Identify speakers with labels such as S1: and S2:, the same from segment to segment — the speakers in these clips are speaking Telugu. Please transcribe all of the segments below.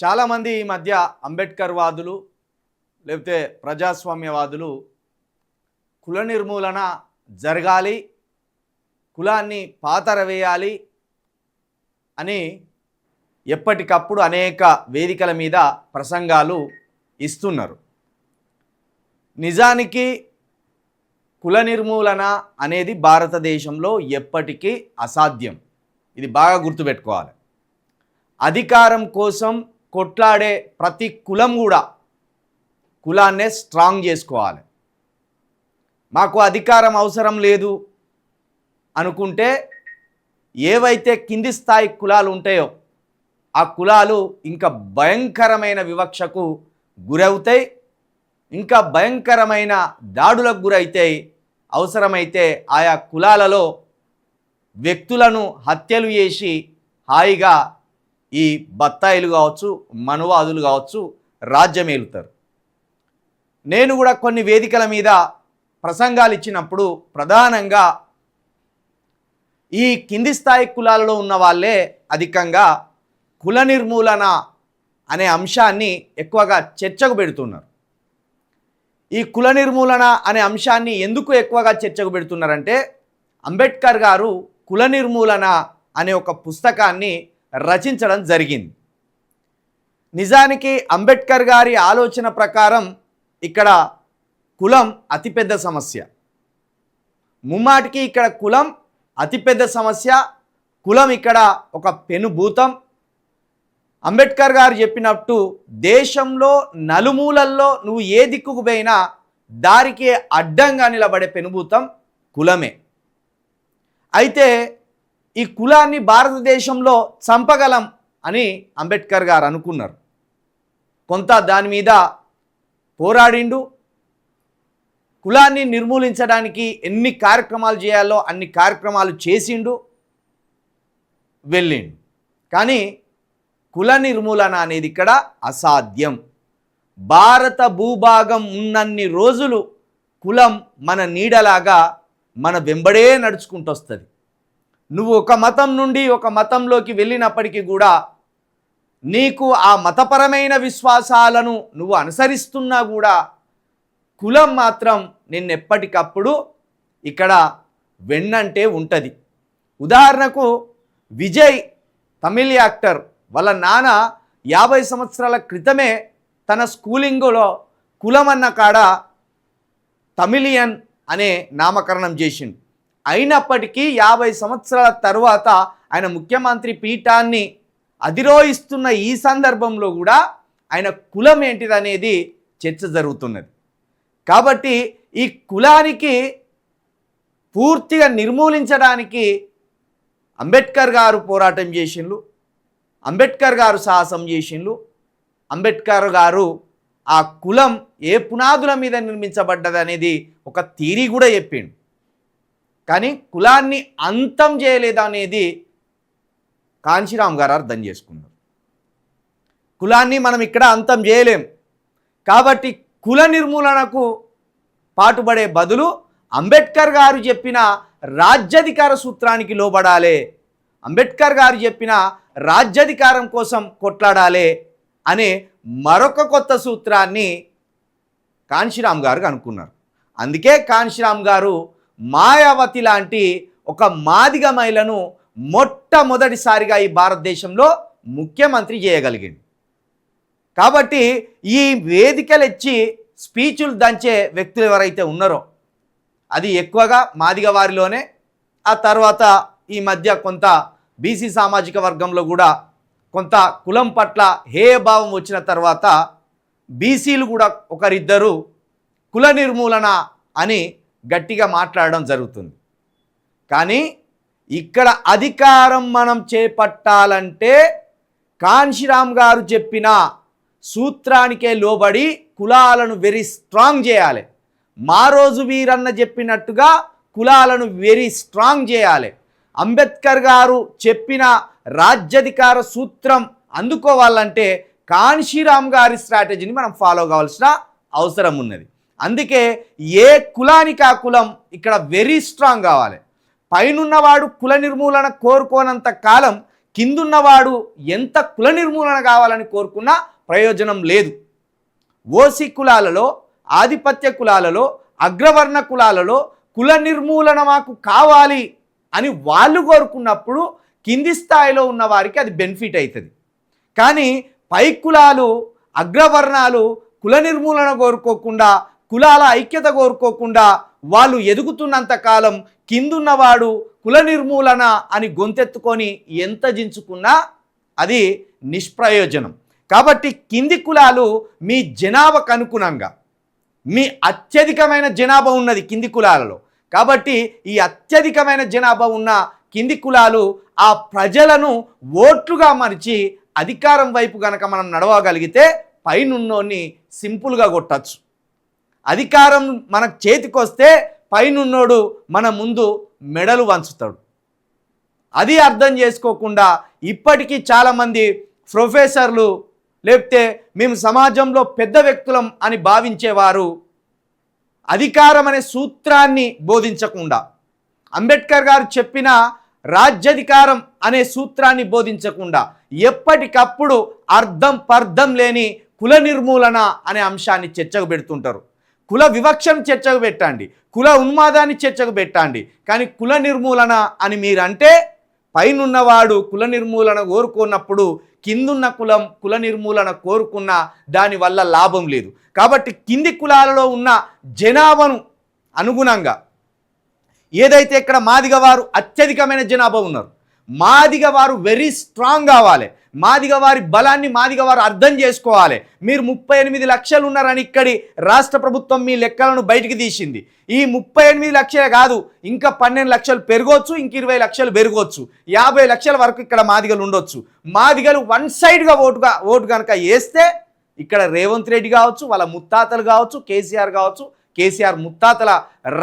S1: చాలామంది ఈ మధ్య అంబేద్కర్ వాదులు లేకపోతే ప్రజాస్వామ్యవాదులు కుల నిర్మూలన జరగాలి, కులాన్ని పాతరవేయాలి అని ఎప్పటికప్పుడు అనేక వేదికల మీద ప్రసంగాలు ఇస్తున్నారు. నిజానికి కుల నిర్మూలన అనేది భారతదేశంలో ఎప్పటికీ అసాధ్యం. ఇది బాగా గుర్తుపెట్టుకోవాలి. అధికారం కోసం కొట్లాడే ప్రతి కులం కూడా కులాన్నే స్ట్రాంగ్ చేసుకోవాలి. మాకు అధికారం అవసరం లేదు అనుకుంటే ఏవైతే కింది స్థాయి కులాలు ఉంటాయో ఆ కులాలు ఇంకా భయంకరమైన వివక్షకు గురవుతాయి, ఇంకా భయంకరమైన దాడులకు గురవుతాయి. అవసరమైతే ఆయా కులాలలో వ్యక్తులను హత్యలు చేసి హాయిగా ఈ బత్తాయిలు కావచ్చు, మనువాదులు కావచ్చు రాజ్యమేలుతారు. నేను కూడా కొన్ని వేదికల మీద ప్రసంగాలు ఇచ్చినప్పుడు ప్రధానంగా ఈ కింది స్థాయి కులాలలో ఉన్న వాళ్ళే అధికంగా కుల నిర్మూలన అనే అంశాన్ని ఎక్కువగా చర్చకు పెడుతున్నారు. ఈ కుల నిర్మూలన అనే అంశాన్ని ఎందుకు ఎక్కువగా చర్చకు పెడుతున్నారంటే అంబేద్కర్ గారు కుల నిర్మూలన అనే ఒక పుస్తకాన్ని రచించడం జరిగింది. నిజానికి అంబేద్కర్ గారి ఆలోచన ప్రకారం ఇక్కడ కులం అతిపెద్ద సమస్య. ముమ్మాటికి ఇక్కడ కులం అతిపెద్ద సమస్య. కులం ఇక్కడ ఒక పెనుభూతం. అంబేద్కర్ గారు చెప్పినట్టు దేశంలో నలుమూలల్లో నువ్వు ఏ దిక్కుకు పోయినా దారికి అడ్డంగా నిలబడే పెనుభూతం కులమే. అయితే ఈ కులాన్ని భారతదేశంలో చంపగలం అని అంబేద్కర్ గారు అనుకున్నారు. కొంత దాని మీద పోరాడిండు. కులాన్ని నిర్మూలించడానికి ఎన్ని కార్యక్రమాలు చేయాలో అన్ని కార్యక్రమాలు చేసిండు, వెళ్ళిండు. కానీ కుల నిర్మూలన అనేది ఇక్కడ అసాధ్యం. భారత భూభాగం ఉన్నన్ని రోజులు కులం మన నీడలాగా మన వెంబడే నడుచుకుంటూ వస్తుంది. నువ్వు ఒక మతం నుండి ఒక మతంలోకి వెళ్ళినప్పటికీ కూడా నీకు ఆ మతపరమైన విశ్వాసాలను నువ్వు అనుసరిస్తున్నా కూడా కులం మాత్రం నిన్నెప్పటికప్పుడు ఇక్కడ వెన్నంటే ఉంటుంది. ఉదాహరణకు విజయ్ తమిళ్ యాక్టర్ వాళ్ళ నాన్న 50 సంవత్సరాల క్రితమే తన స్కూలింగ్లో కులం అన్న కాడ తమిళియన్ అనే నామకరణం చేసిండు. అయినప్పటికీ 50 సంవత్సరాల తర్వాత ఆయన ముఖ్యమంత్రి పీఠాన్ని అధిరోహిస్తున్న ఈ సందర్భంలో కూడా ఆయన కులం ఏంటిదనేది చర్చ జరుగుతున్నది. కాబట్టి ఈ కులానికి పూర్తిగా నిర్మూలించడానికి అంబేద్కర్ గారు పోరాటం చేసిండ్రు, అంబేద్కర్ గారు సాహసం చేసిండ్రు. అంబేద్కర్ గారు ఆ కులం ఏ పునాదుల మీద నిర్మించబడ్డది అనేది ఒక థియరీ కూడా చెప్పిండు. కానీ కులాన్ని అంతం చేయలేదు అనేది కాంశీరామ్ గారు అర్థం చేసుకున్నారు. కులాన్ని మనం ఇక్కడ అంతం చేయలేం. కాబట్టి కుల నిర్మూలనకు పాటుపడే బదులు అంబేద్కర్ గారు చెప్పిన రాజ్యాధికార సూత్రానికి లోబడాలి, అంబేద్కర్ గారు చెప్పిన రాజ్యాధికారం కోసం కొట్లాడాలి అనే మరొక కొత్త సూత్రాన్ని కాంశీరామ్ గారు అనుకున్నారు. అందుకే కాంశీరామ్ గారు మాయావతి లాంటి ఒక మాదిగ మహిళను మొట్టమొదటిసారిగా ఈ భారతదేశంలో ముఖ్యమంత్రి చేయగలిగింది. కాబట్టి ఈ వేదికలు ఇచ్చి స్పీచులు దంచే వ్యక్తులు ఎవరైతే ఉన్నారో అది ఎక్కువగా మాదిగ వారిలోనే. ఆ తర్వాత ఈ మధ్య కొంత బీసీ సామాజిక వర్గంలో కూడా కొంత కులం పట్ల హేయభావం వచ్చిన తర్వాత బీసీలు కూడా ఒకరిద్దరు కుల నిర్మూలన అని గట్టిగా మాట్లాడడం జరుగుతుంది. కానీ ఇక్కడ అధికారం మనం చేపట్టాలంటే కాంశీరామ్ గారు చెప్పిన సూత్రానికే లోబడి కులాలను వెరీ స్ట్రాంగ్ చేయాలి. మారోజు వీరన్న చెప్పినట్టుగా కులాలను వెరీ స్ట్రాంగ్ చేయాలి. అంబేద్కర్ గారు చెప్పిన రాజ్యాధికార సూత్రం అందుకోవాలంటే కాంశీరామ్ గారి స్ట్రాటజీని మనం ఫాలో కావాల్సిన అవసరం ఉన్నది. అందుకే ఏ కులానికి ఆ కులం ఇక్కడ వెరీ స్ట్రాంగ్ కావాలి. పైనున్నవాడు కుల నిర్మూలన కోరుకోనంత కాలం కిందున్నవాడు ఎంత కుల నిర్మూలన కావాలని కోరుకున్నా ప్రయోజనం లేదు. ఓసీ కులాలలో, ఆధిపత్య కులాలలో, అగ్రవర్ణ కులాలలో కుల నిర్మూలన మాకు కావాలి అని వాళ్ళు కోరుకున్నప్పుడు కింది స్థాయిలో ఉన్న వారికి అది బెనిఫిట్ అవుతుంది. కానీ పై కులాలు, అగ్రవర్ణాలు కుల నిర్మూలన కోరుకోకుండా, కులాల ఐక్యత కోరుకోకుండా వాళ్ళు ఎదుగుతున్నంత కాలం కిందున్నవాడు కుల నిర్మూలన అని గొంతెత్తుకొని ఎంత జించుకున్నా అది నిష్ప్రయోజనం. కాబట్టి కింది కులాలు మీ జనాభాకు అనుగుణంగా, మీ అత్యధికమైన జనాభా ఉన్నది కింది కులాలలో, కాబట్టి ఈ అత్యధికమైన జనాభా ఉన్న కింది కులాలు ఆ ప్రజలను ఓట్లుగా మరిచి అధికారం వైపు గనక మనం నడవగలిగితే పైనున్నోన్ని సింపుల్గా కొట్టచ్చు. అధికారం మనకు చేతికొస్తే పైనున్నోడు మన ముందు మెడలు వంచుతాడు. అది అర్థం చేసుకోకుండా ఇప్పటికీ చాలామంది ప్రొఫెసర్లు లేకపోతే మేము సమాజంలో పెద్ద వ్యక్తులం అని భావించేవారు అధికారం అనే సూత్రాన్ని బోధించకుండా, అంబేద్కర్ గారు చెప్పిన రాజ్యాధికారం అనే సూత్రాన్ని బోధించకుండా ఎప్పటికప్పుడు అర్థం పర్థం లేని కుల నిర్మూలన అనే అంశాన్ని చర్చకు పెడుతుంటారు. కుల వివక్షను చర్చకు పెట్టండి, కుల ఉన్మాదాన్ని చర్చకు పెట్టండి, కానీ కుల నిర్మూలన అని మీరంటే పైనున్నవాడు కుల నిర్మూలన కోరుకున్నప్పుడు కిందున్న కులం కుల నిర్మూలన కోరుకున్న దానివల్ల లాభం లేదు. కాబట్టి కింది కులాలలో ఉన్న జనాభాను అనుగుణంగా ఏదైతే ఇక్కడ మాదిగ వారు అత్యధికమైన జనాభా ఉన్నారు, మాదిగ వారు వెరీ స్ట్రాంగ్ కావాలి, మాదిగ వారి బలాన్ని మాదిగ వారు అర్థం చేసుకోవాలి. మీరు 38 లక్షలు ఉన్నారని ఇక్కడి రాష్ట్ర ప్రభుత్వం మీ లెక్కలను బయటికి తీసింది. ఈ 38 లక్షలే కాదు, ఇంకా 12 లక్షలు పెరగవచ్చు, ఇంక 20 లక్షలు పెరగవచ్చు, 50 లక్షల వరకు ఇక్కడ మాదిగలు ఉండొచ్చు. మాదిగలు వన్ సైడ్గా ఓటు కనుక వేస్తే ఇక్కడ రేవంత్ రెడ్డి కావచ్చు, వాళ్ళ ముత్తాతలు కావచ్చు, కేసీఆర్ కావచ్చు, కేసీఆర్ ముత్తాతల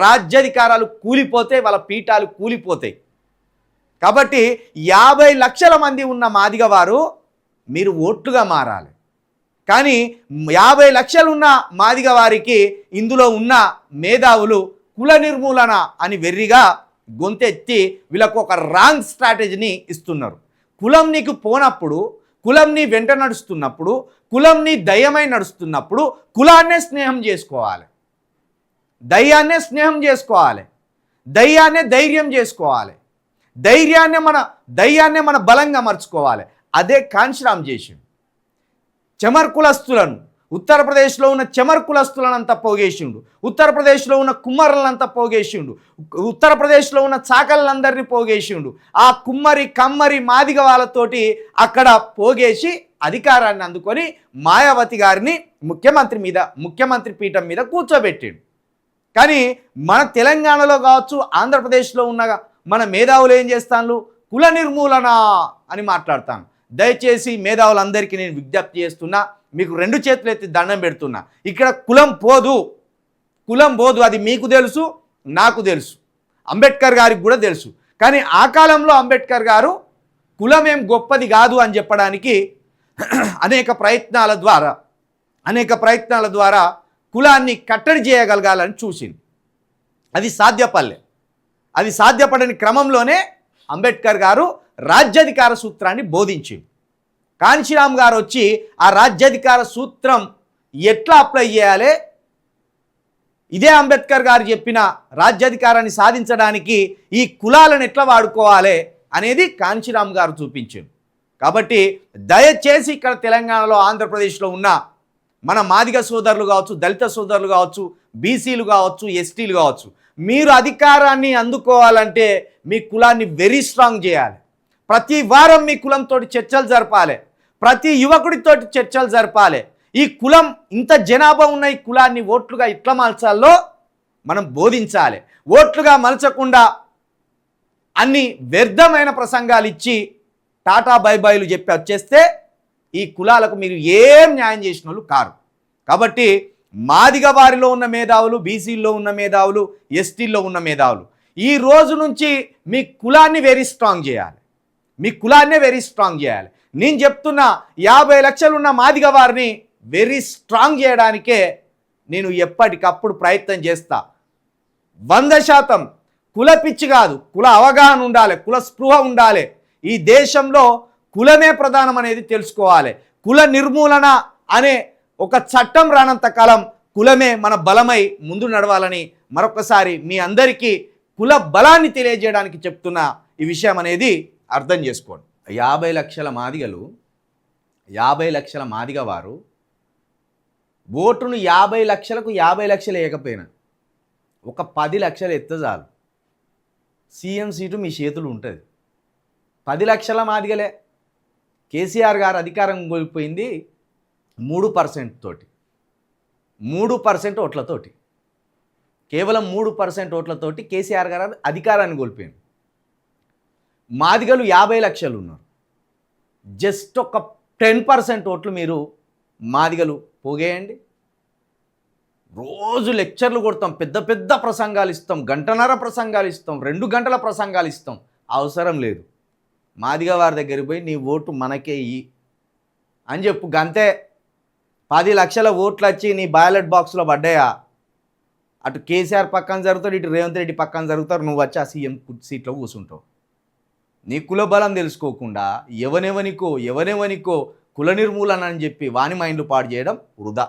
S1: రాజ్యాధికారాలు కూలిపోతే, వాళ్ళ పీఠాలు కూలిపోతాయి. కాబట్టి 50 లక్షల మంది ఉన్న మాదిగ వారు మీరు ఓట్లుగా మారాలి. కానీ 50 లక్షలు ఉన్న మాదిగ వారికి ఇందులో ఉన్న మేధావులు కుల నిర్మూలన అని వెర్రిగా గొంతెత్తి వీళ్ళకు ఒక రాంగ్ స్ట్రాటజీని ఇస్తున్నారు. కులం నీకు పోనప్పుడు, కులం నీ వెంట నడుస్తున్నప్పుడు, కులం నీ దయ్యమై నడుస్తున్నప్పుడు కులాన్నే స్నేహం చేసుకోవాలి, దయ్యాన్నే స్నేహం చేసుకోవాలి, దయ్యాన్నే ధైర్యం చేసుకోవాలి, దయ్యాన్నే మన బలంగా మర్చుకోవాలి. అదే కాంశీరామ్ చేసిండు. చెమర్ కులస్తులను, ఉత్తరప్రదేశ్లో ఉన్న చెమర్ కులస్తులనంతా పోగేసిండు, ఉత్తరప్రదేశ్లో ఉన్న కుమ్మరులంతా పోగేసిండు, ఉత్తరప్రదేశ్లో ఉన్న చాకళ్ళందరినీ పోగేసిండు. ఆ కుమ్మరి కమ్మరి మాదిగ వాళ్ళతోటి అక్కడ పోగేసి అధికారాన్ని అందుకొని మాయావతి గారిని ముఖ్యమంత్రి పీఠం మీద కూర్చోబెట్టిండు. కానీ మన తెలంగాణలో కావచ్చు, ఆంధ్రప్రదేశ్లో ఉన్న మన మేధావులు ఏం చేస్తాను, కుల నిర్మూలన అని మాట్లాడతాను. దయచేసి మేధావులందరికీ నేను విజ్ఞప్తి చేస్తున్నా, మీకు 2 చేతులు ఎత్తి దండం పెడుతున్నా. ఇక్కడ కులం పోదు, అది మీకు తెలుసు, నాకు తెలుసు, అంబేద్కర్ గారికి కూడా తెలుసు. కానీ ఆ కాలంలో అంబేద్కర్ గారు కులం ఏం గొప్పది కాదు అని చెప్పడానికి అనేక ప్రయత్నాల ద్వారా కులాన్ని కట్టడి చేయగలగాలని చూసింది. అది సాధ్యపడని క్రమంలోనే అంబేద్కర్ గారు రాజ్యాధికార సూత్రాన్ని బోధించింది. కాంశీరామ్ గారు వచ్చి ఆ రాజ్యాధికార సూత్రం ఎట్లా అప్లై చేయాలి, ఇదే అంబేద్కర్ గారు చెప్పిన రాజ్యాధికారాన్ని సాధించడానికి ఈ కులాలను ఎట్లా వాడుకోవాలి అనేది కాంశీరామ్ గారు చూపించారు. కాబట్టి దయచేసి ఇక్కడ తెలంగాణలో, ఆంధ్రప్రదేశ్లో ఉన్న మన మాదిగ సోదరులు కావచ్చు, దళిత సోదరులు కావచ్చు, బీసీలు కావచ్చు, ఎస్టీలు కావచ్చు, మీరు అధికారాన్ని అందుకోవాలంటే మీ కులాన్ని వెరీ స్ట్రాంగ్ చేయాలి. ప్రతి వారం మీ కులంతో చర్చలు జరపాలి, ప్రతి యువకుడితో చర్చలు జరపాలి. ఈ కులం ఇంత జనాభా ఉన్న ఈ కులాన్ని ఓట్లుగా ఇట్లా మలచాలో మనం బోధించాలి. ఓట్లుగా మలచకుండా అన్ని వ్యర్థమైన ప్రసంగాలు ఇచ్చి టాటా బైలు చెప్పి వచ్చేస్తే ఈ కులాలకు మీరు ఏం న్యాయం చేసిన వాళ్ళు కారు. కాబట్టి మాదిగ వారిలో ఉన్న మేధావులు, బీసీల్లో ఉన్న మేధావులు, ఎస్టీల్లో ఉన్న మేధావులు ఈ రోజు నుంచి మీ కులాన్ని వెరీ స్ట్రాంగ్ చేయాలి, నేను చెప్తున్నా 50 లక్షలు ఉన్న మాదిగ వారిని వెరీ స్ట్రాంగ్ చేయడానికే నేను ఎప్పటికప్పుడు ప్రయత్నం చేస్తా. 100% కుల పిచ్చి కాదు, కుల అవగాహన ఉండాలి, కుల స్పృహ ఉండాలి. ఈ దేశంలో కులమే ప్రధానం అనేది తెలుసుకోవాలి. కుల నిర్మూలన అనే ఒక చట్టం రానంత కాలం కులమే మన బలమై ముందు నడవాలని మరొకసారి మీ అందరికీ కుల బలాన్ని తెలియజేయడానికి చెప్తున్న ఈ విషయం అనేది అర్థం చేసుకోండి. 50 లక్షల మాదిగలు 50 లక్షల మాదిగ వారు ఓటును 50 లక్షలకు 50 లక్షలు వేయకపోయినా ఒక 10 లక్షలు ఎత్తే చాలు సీఎం సీటు మీ చేతులు ఉంటుంది. 10 లక్షల మాదిగలే. కేసీఆర్ గారు అధికారం కోల్పోయింది 3% తోటి, 3% ఓట్లతోటి, కేవలం 3% ఓట్లతోటి కేసీఆర్ గారు అధికారాన్ని కోల్పోయింది. మాదిగలు 50 లక్షలు ఉన్నారు. జస్ట్ ఒక 10% ఓట్లు మీరు మాదిగలు పోగేయండి. రోజు లెక్చర్లు కొడతాం, పెద్ద పెద్ద ప్రసంగాలు ఇస్తాం, గంటన్నర ప్రసంగాలు ఇస్తాం, 2 గంటల ప్రసంగాలు ఇస్తాం. అవసరం లేదు. మాదిగ వారి దగ్గరికి పోయి నీ ఓటు మనకే ఇయ్యి అని చెప్పు, గంతే. 10 లక్షల ఓట్లు వచ్చి నీ బ్యాలెట్ బాక్స్లో పడ్డాయా, అటు కేసీఆర్ పక్కన జరుగుతాడు, ఇటు రేవంత్ రెడ్డి పక్కన జరుగుతారు, నువ్వు వచ్చి ఆ సీఎం సీట్లో కూర్చుంటావు. నీ కుల బలం తెలుసుకోకుండా ఎవనెవనికో కుల నిర్మూలన అని చెప్పి వాని మైండ్లు పాడు చేయడం వృధా.